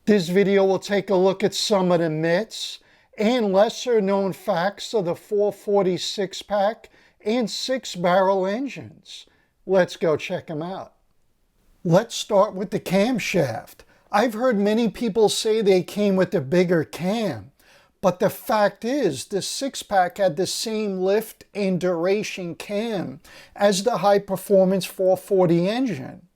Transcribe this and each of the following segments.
This video will take a look at some of the myths and lesser known facts of the 440 six-pack and six-barrel engines. Let's go check them out. Let's start with the camshaft. I've heard many people say they came with a bigger cam, but the fact is the six-pack had the same lift and duration cam as the high-performance 440 engine.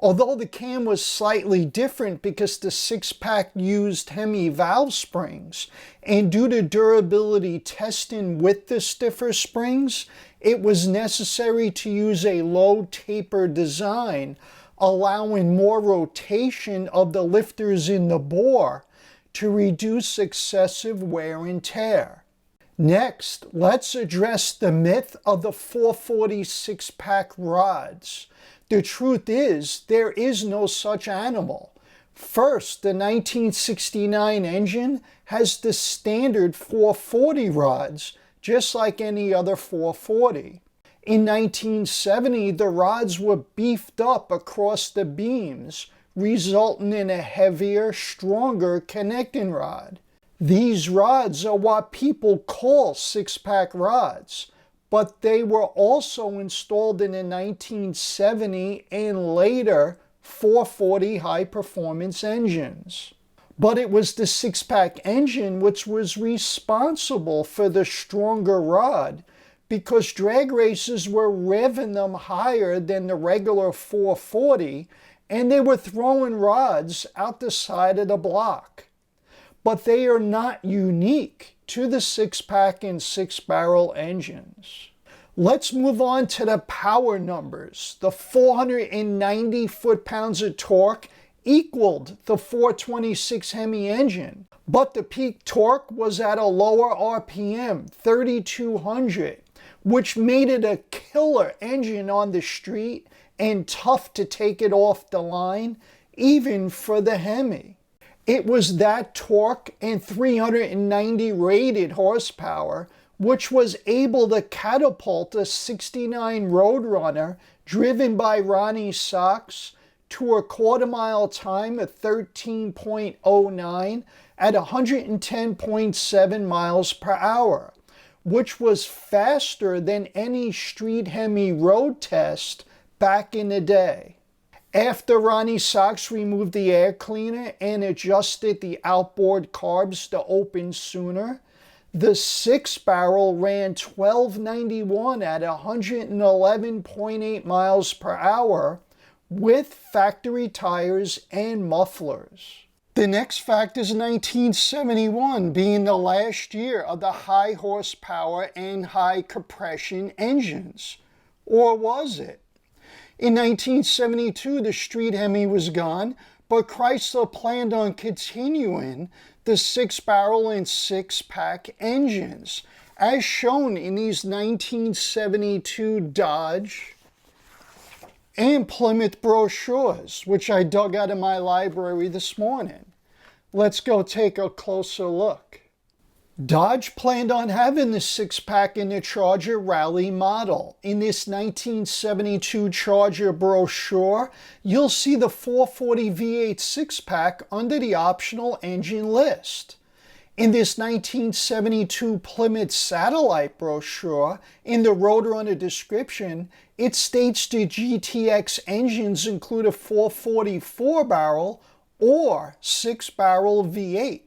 Although the cam was slightly different because the six-pack used Hemi valve springs, and due to durability testing with the stiffer springs, it was necessary to use a low taper design, allowing more rotation of the lifters in the bore to reduce excessive wear and tear. Next, let's address the myth of the 440 six-pack rods. The truth is, there is no such animal. First, the 1969 engine has the standard 440 rods, just like any other 440. In 1970, the rods were beefed up across the beams, resulting in a heavier, stronger connecting rod. These rods are what people call six-pack rods, but they were also installed in the 1970 and later 440 high-performance engines. But it was the six-pack engine which was responsible for the stronger rod because drag races were revving them higher than the regular 440, and they were throwing rods out the side of the block. But they are not unique to the six-pack and six-barrel engines. Let's move on to the power numbers. The 490 foot-pounds of torque equaled the 426 Hemi engine, but the peak torque was at a lower RPM, 3200, which made it a killer engine on the street and tough to take it off the line, even for the Hemi. It was that torque and 390 rated horsepower which was able to catapult a 69 Roadrunner driven by Ronnie Sachs to a quarter-mile time of 13.09 at 110.7 miles per hour, which was faster than any street Hemi road test back in the day. After Ronnie Sachs removed the air cleaner and adjusted the outboard carbs to open sooner, the six-barrel ran 1291 at 111.8 miles per hour with factory tires and mufflers. The next fact is 1971 being the last year of the high horsepower and high compression engines. Or was it? In 1972, the street Hemi was gone, but Chrysler planned on continuing the six-barrel and six-pack engines, as shown in these 1972 Dodge and Plymouth brochures, which I dug out of my library this morning. Let's go take a closer look. Dodge planned on having the six-pack in the Charger Rally model. In this 1972 Charger brochure, you'll see the 440 V8 six-pack under the optional engine list. In this 1972 Plymouth Satellite brochure, in the Roadrunner description, it states the GTX engines include a 440 4-barrel or six-barrel V8.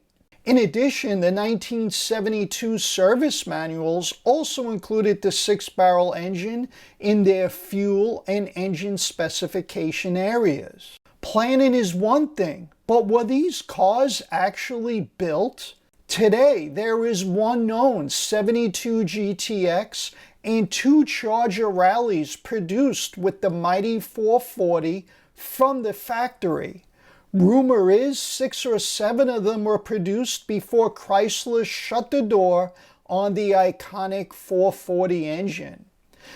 In addition, the 1972 service manuals also included the six-barrel engine in their fuel and engine specification areas. Planning is one thing, but were these cars actually built? Today, there is one known 72 GTX and two Charger Rallies produced with the mighty 440 from the factory. Rumor is 6 or 7 of them were produced before Chrysler shut the door on the iconic 440 engine.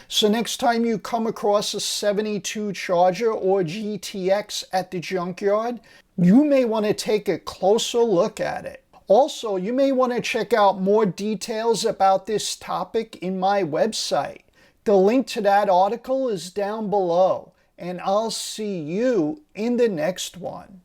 So next time you come across a 72 Charger or GTX at the junkyard, you may want to take a closer look at it. Also, you may want to check out more details about this topic in my website. The link to that article is down below, and I'll see you in the next one.